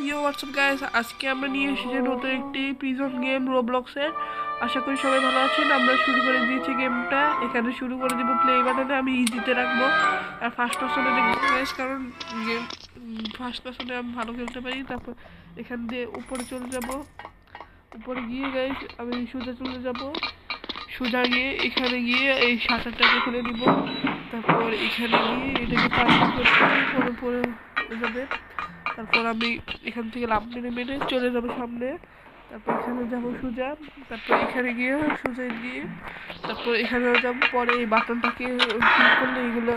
You WhatsApp guys, আজকে আমরা নিয়ে এসেছি নতুন একটি প্রিজন গেম রোবলক্সের। আশা করি সবাই ভালো আছেন। আমরা শুরু করে দিয়েছি গেমটা। এখানে শুরু করে দিব প্লে বাটনে। আমি ইজিতে রাখবো আর ফার্স্ট পার্সনে দেখবো গাইস, কারণ গেম ফার্স্ট পার্সনে আমি ভালো খেলতে পারি। তারপর এখান দিয়ে উপরে চলে যাব। উপরে গিয়ে গাইস আমি সোজা চলে যাব। সোজা গিয়ে এখানে গিয়ে এই শাটারটাকে খুলে নিব। তারপর এখানে গিয়ে এটাকে পার্কিং করে পরে যাবে। তারপর আমি এখান থেকে লাফ মেরে মেরে চলে যাবো সামনে। তারপর এখানে যাবো সোজা। তারপর এখানে গিয়ে সোজা গিয়ে তারপর এখানে যাবো। পরে এই বাটনটাকে ক্লিক করলে এইগুলো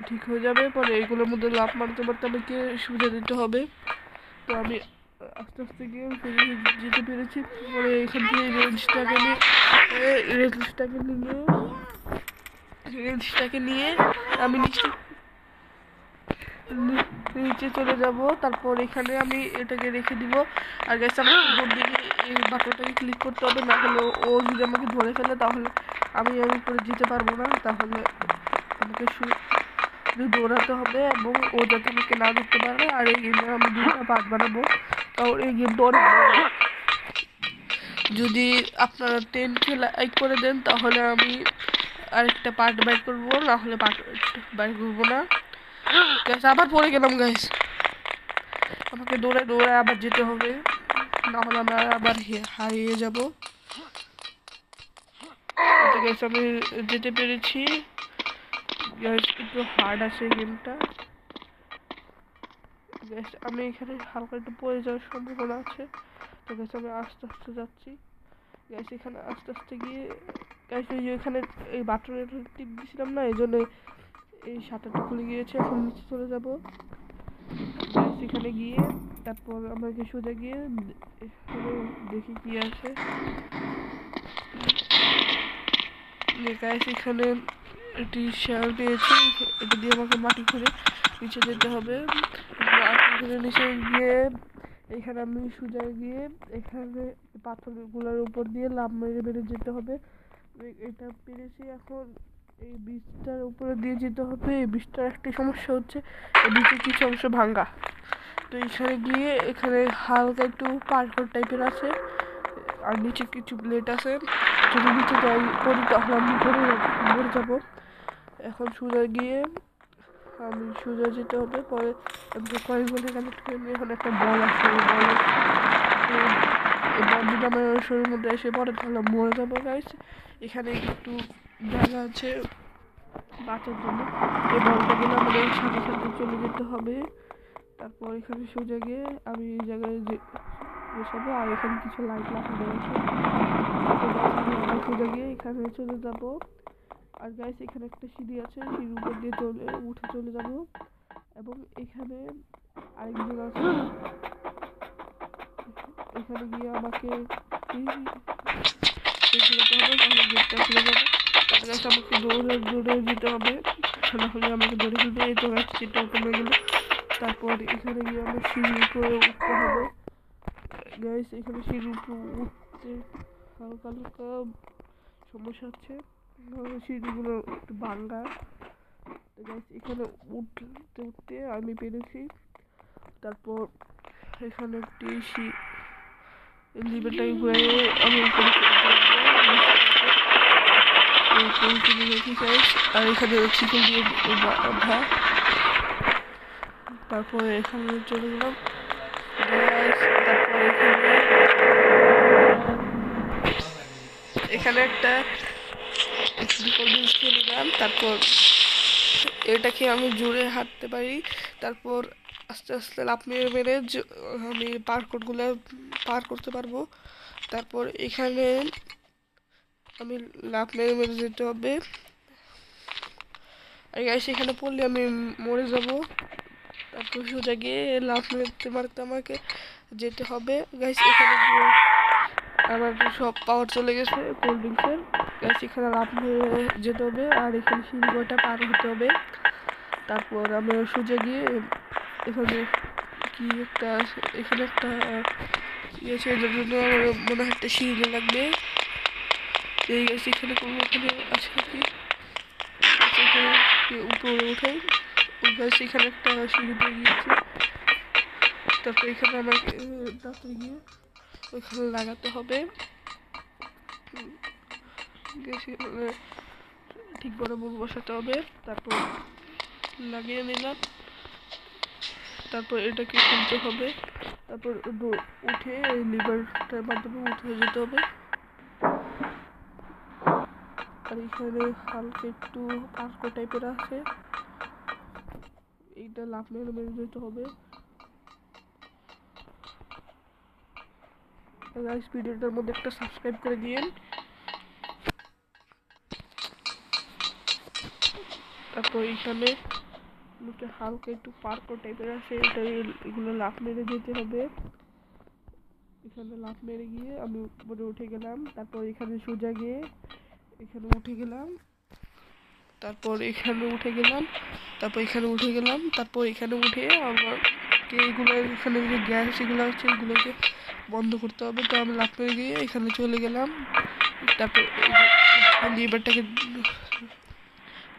ঠিক হয়ে যাবে। পরে এইগুলোর মধ্যে লাফ মারতে মারতে আমাকে সোজা দিতে হবে। তো আমি আস্তে আস্তে গিয়ে যেতে পেরেছি। পরে এখান থেকে রেঞ্জটাকে নিয়ে আমি নিচে চলে যাব। তারপর এখানে আমি এটাকে রেখে দিব। আর গাইস আমার উপর দিকে এই বাটনটাকে ক্লিক করতে হবে, না হলে ও যদি আমাকে ধরে ফেলে তাহলে আমি উপরে যেতে পারবো না। তাহলে আমাকে শুধু দৌড়াতে হবে এবং ও যাতে আমাকে না ধরতে পারে। আর এই গেমে আমি 2টা পার্ট বানাবো, কারণ এই গেমটা অনেক বড়। যদি আপনারা 10কে লাইক করে দেন তাহলে আমি আরেকটা পার্ট বাইর করবো, না হলে পার্ট বাইর করবো না। গাইস আবার পড়ে গেলাম গাইস, আমাকে দৌড়ে দৌড়ে আবার যেতে হবে, না হলে আমরা আবার হারিয়ে যাব। গাইস আমি যেতে পেরেছি। গাইস একটু হার্ড আছে গেমটা। গাইস আমি এখানে হালকা একটু পড়ে যাওয়ার সম্ভাবনা আছে। তো গাইস আমি আস্তে আস্তে যাচ্ছি। গাইস এখানে আস্তে আস্তে গিয়ে গাইস এখানে এই বাটনের টিপ দিয়েছিলাম না, এই জন্য এই শাটারটা খুলে গিয়েছে। এখন নিচে চলে যাব। এখানে গিয়ে তারপর আমাকে সোজা গিয়ে দেখি কি আছে। গাইস এখানে একটি শেয়ার পেয়েছি, এটা দিয়ে আমাকে মাটি খুঁড়ে নিচে যেতে হবে। মাটি খুঁড়ে নিচে গিয়ে এখানে আমি সোজা গিয়ে এখানে পাথরগুলোর উপর দিয়ে লাফ মেরে মেরে যেতে হবে। এটা পেরেছি। এখন এই বীজটার উপরে দিয়ে যেতে হবে। এই বীজটার একটি সমস্যা হচ্ছে এই বীজের কিছু অংশ ভাঙ্গা। তো এখানে গিয়ে এখানে হালকা একটু পার্কর টাইপের আছে আর নিচে কিছু প্লেট আছে। যদি নিচে যাই পড়ি তাহলে আমি মরে যাবো। এখন সোজা গিয়ে আমি সোজা যেতে হবে। পরে কয়েক বলে কানেক্ট করে নিয়ে এখন একটা বল আছে। এই বল যদি আমার শরীরের মধ্যে এসে পড়ে তাহলে মরে যাবো গাইস। এখানে একটু জায়গা আছে বাঁচার জন্য। এই বলটা দিলে আমাদের সাথে সাথে চলে যেতে হবে। তারপর এখানে সোজা গিয়ে আমি এই জায়গায় বসাবো। আর এখানে কিছু লাইট লাগানো আছে। আমি সোজা গিয়ে এখানে চলে যাব। আর গাইস এখানে একটা সিঁড়ি আছে, সিঁড়ির উপর দিয়ে উঠে চলে যাব। এবং এখানে আরেকজন আছে, এখানে গিয়ে আমাকে তাহলে গেটটা খুলে যাবে। গাইস আমাকে দৌড়ে দৌড়ে যেতে হবে, না হলে আমাকে ধরে ফেলবে। এই তো গাইস যেটা কমে গেল। তারপর এখানে গিয়ে আমার সিঁড়ির উপরে উঠতে হবে। গাইস এখানে সিঁড়ির উপরে উঠতে হালকা হালকা সমস্যা হচ্ছে, সিঁড়িগুলো একটু ভাঙ্গা। তো গাইস এখানে উঠতে উঠতে আমি পেরেছি। তারপর এখানে একটি লিভারটাকে ঘুরে আমি উপরে চলে গেছি গাইস। আর এখানে চিকেন দিয়ে বাঁধা। তারপর এখানে চলে গেলাম গাইস। তারপর এখানে একটা চলে গেলাম। তারপর এটাকে আমি জোরে হাঁটতে পারি। তারপর আস্তে আস্তে লাফ মেরে মেরে আমি পার্কগুলো পার করতে পারবো। তারপর এখানে আমি লাফ মেরে মেরে যেতে হবে। আর গাইস এখানে পড়লে আমি মরে যাব। তারপর সোজা গিয়ে লাফ মারতে মারতে আমাকে যেতে হবে। গাইস এখানে আমার সব পাওয়ার চলে গেছে কোল্ড ড্রিঙ্কসের। গাইস এখানে লাফ মেরে যেতে হবে। আর এখানে সিঁড়িটা পার হতে হবে। তারপর আমি সোজা গিয়ে এখানে কি একটা এখানে একটা ইয়েছে, এটার জন্য আমার মনে হয় একটা সিঁড়ি লাগবে। এই গাছ এখানে ওখানে আছে নাকি উপরে উঠাই। গাছ এখানে একটা সিঁড়ি পেয়ে গিয়েছে। তারপর এখানে আমাকে তারপরে গিয়ে ওইখানে লাগাতে হবে। সেখানে ঠিক বরাবর বসাতে হবে। তারপর লাগিয়ে নিলাম। তারপর এটাকে খুলতে হবে। তারপর উঠে এই লিভারটার মাধ্যমে উঠে যেতে হবে। আর এখানে হালকা একটু পার্কো টাইপের আছে, এইটা লাফ মেরে মেরে যেতে হবে। গাইস ভিডিওটার মধ্যে একটা সাবস্ক্রাইব করে দিয়েন। তারপর এখানে হালকা একটু পার্কো টাইপের আছে, এটা এগুলো লাফ মেরে যেতে হবে। এখানে লাফ মেরে গিয়ে আমি উপরে উঠে গেলাম। তারপর এখানে সোজা গিয়ে এখানে উঠে গেলাম। তারপর এখানে উঠে গেলাম। তারপর এখানে উঠে গেলাম। তারপর এখানে উঠে আমাকে এগুলো এখানে যে গ্যাস এগুলো আছে এগুলোকে বন্ধ করতে হবে। তো আমি লাফ মেরে গিয়ে এখানে চলে গেলাম। তারপর লিভারটাকে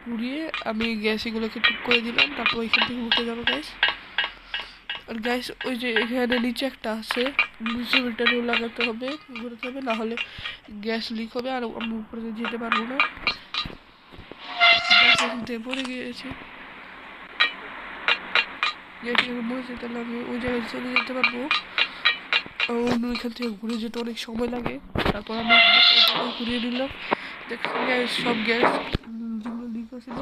ঘুরিয়ে আমি গ্যাস এগুলোকে ঠিক করে দিলাম। তারপর এখান থেকে উঠে যাবো গাইস। আর গাইস ওই যে এখানে নিচে একটা আছে, মিটারও লাগাতে হবে, ঘুরাতে হবে, না হলে গ্যাস লিক হবে আর আমি উপরে যেতে পারবো না। গ্যাস এখান থেকে পড়ে গিয়েছে, গ্যাস এখানে বসে, তাহলে আমি ওই জায়গায় চলে যেতে পারবো। অন্য এখান থেকে ঘুরে যেতে অনেক সময় লাগে। তারপর আমি ঘুরিয়ে নিলাম। দেখুন গ্যাস, সব গ্যাস যেগুলো লিক হয়েছিল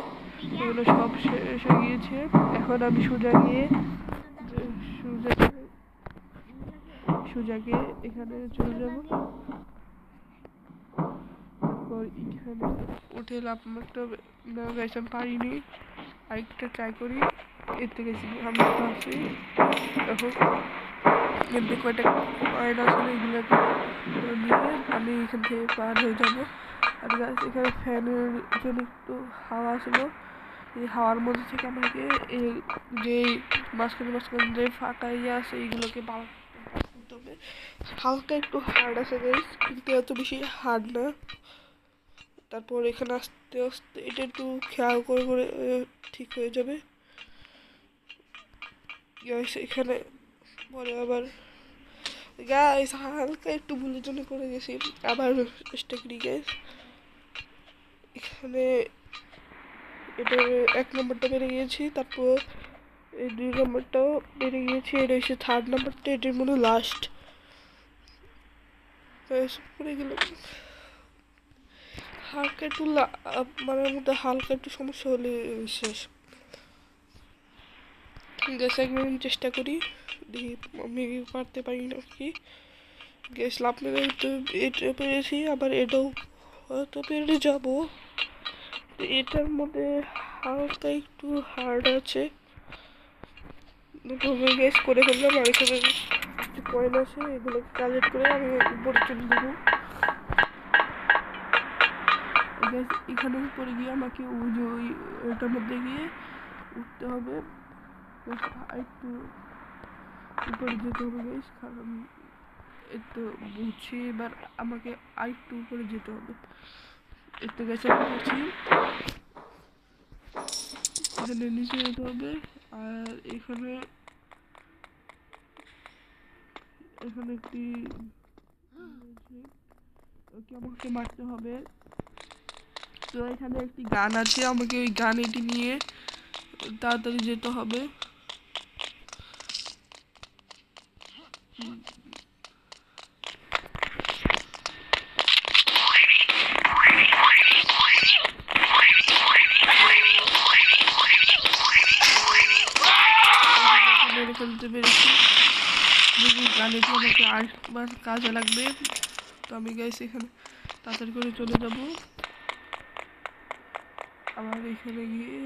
সেগুলো সব শেষ হয়ে গিয়েছে। এখন আমি সোজা গিয়ে এখানে চলে যাব। তারপর এখানে উঠে লাফ মারতে হবে। না গাইস আমি পারিনি, আরেকটা ট্রাই করি। এর থেকে আমি পাচ্ছি। এখন এমনি কয়টা কয়েন আসলে এগুলোকে নিয়ে আমি এখান থেকে পার হয়ে যাবো। আর গাছ এখানে ফ্যানের জন্য একটু হাওয়া ছিল, এই হাওয়ার মধ্যে থেকে আমাকে এই যে মাঝখানে মাঝখানে যে ফাঁকা ইয়ে আছে এইগুলোকে করতে হবে। হালকা একটু হার্ড আছে গাইস, কিন্তু এত বেশি হার্ড না। তারপর এখানে আস্তে আস্তে এটা একটু খেয়াল করে করে ঠিক হয়ে যাবে গাইস। এখানে পরে আবার গাইস হালকা একটু ভুলের জন্য করে গেছি, আবার চেষ্টা করি গাইস। এখানে এটা 1 নম্বরটা বেড়ে গিয়েছি, তারপর এই 2 নম্বরটাও বেড়ে গিয়েছি, এটা হচ্ছে 3rd নাম্বারটা, এটার মনে লাস্ট পড়ে গেল। হালকা একটু মানে মধ্যে হালকা একটু সমস্যা হলে শেষ। গ্যাস একবার চেষ্টা করি, দেখি আমি পারতে পারি না কি। গ্যাস লাভ মেরে তো এটা পেরেছি, আবার এটাও হয়তো পেরে যাবো। এটার মধ্যে হালকা একটু হার্ড আছে। গ্যাস করে ফেললাম। আর এখানে কিছু কয়েন আছে, এগুলোকে কালেক্ট করে আমি উপরে চলে দেবো। গ্যাস এখানে উপরে গিয়ে আমাকে ওই যে ওইটার মধ্যে গিয়ে উঠতে হবে, একটু উপরে যেতে হবে গ্যাস, কারণ একটু বুঝছি এবার আমাকে আরেকটু উপরে যেতে হবে। একটু গেছে পেরেছি, এখানে নিচে যেতে হবে। আর এখানে একটি আমাকে মারতে হবে। তো এখানে একটি গান আছে, আমাকে ওই গান এটি নিয়ে তাড়াতাড়ি যেতে হবে। ফেলতে পেরেছি, গানেটি আমাকে আরেকবার কাজে লাগবে। তো আমি গাইস এখানে তাড়াতাড়ি করে চলে যাব। আমার এখানে গিয়ে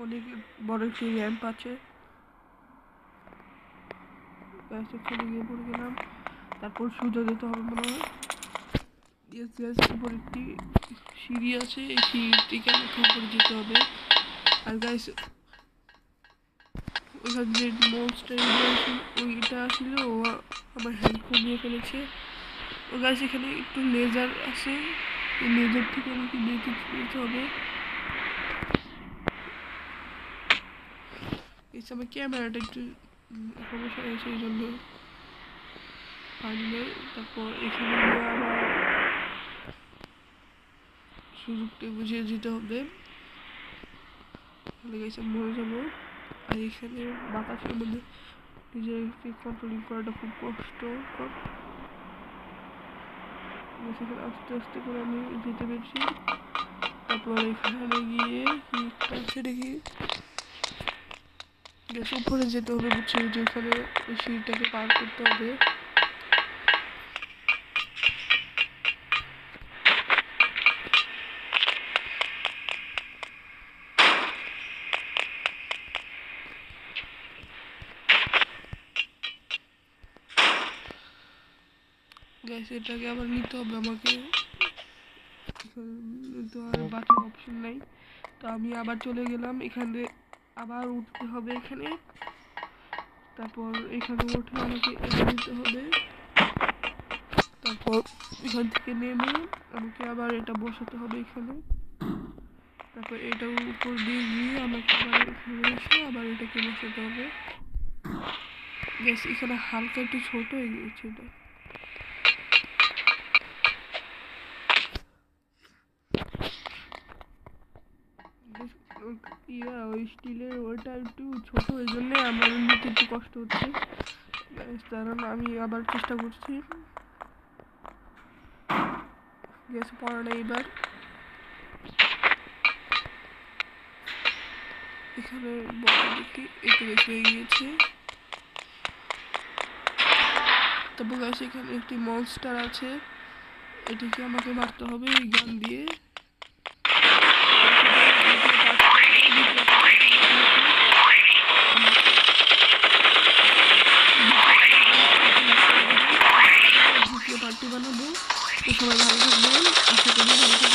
অনেক বড় একটি র্যাম্প আছে, গাইস এখানে গিয়ে পড়ে গেলাম। তারপর সোজা যেতে হবে মনে হয়। উপর একটি সিঁড়ি আছে, এই সিঁড়িটিকে আমাকে উপরে যেতে হবে। আর গাইস ওইখানে যে মনস্টার ওইটা ছিল, ও আমার হেল্প কমিয়ে ফেলেছে। ও গাছ এখানে একটু লেজার আছে, এই লেজার থেকে আমাকে বেঁচে যেতে হবে। আমার ক্যামেরাটা একটু সমস্যা হয়েছে এই জন্য পারি না। তারপর এখানে গিয়ে আবার সুযোগটা বুঝিয়ে দিতে হবে, গেছে মরে যাবো। আর এখানে বাতাসের মধ্যে নিজেকে কন্ট্রোলিং করাটা খুব কষ্টকর। সেখানে আস্তে আস্তে করে আমি যেতে পেরেছি। তারপর এখানে গিয়ে কি আছে দেখি, গ্যাস উপরে যেতে হবে, বুঝছি যে ওখানে ওই সিঁড়িটাকে পার করতে হবে। গ্যাস এটাকে আবার নিতে হবে আমাকে, তো আর বাঁচার অপশন নাই। তো আমি আবার চলে গেলাম, এখানে আবার উঠতে হবে এখানে। তারপর এখানে উঠে আমাকে এটা নিতে হবে। তারপর এখান থেকে নেমে আমাকে আবার এটা বসাতে হবে এখানে। তারপর এটার উপর দিয়ে গিয়ে আমাকে আবার এখানে এসে আবার এটাকে বসাতে হবে। গ্যাস এখানে হালকা একটু ছোট হয়ে গিয়েছে এটা। ওই স্টিলের ওইটা একটু ছোট, ওই জন্য আমার নিতে একটু কষ্ট হচ্ছে। কারণ আমি আবার চেষ্টা করছি। গ্যাস পড়া নেই এবার। এখানে বসে দেখি একটু বেশি হয়ে গিয়েছে। তারপর গ্যাস এখানে একটি মনস্টার আছে, এটিকে আমাকে মারতে হবে এই গান দিয়ে। দ্বিতীয় পার্টি বানাবো। তো সবাই ভালো থাকবেন, আশা করি ভালো থাকবেন।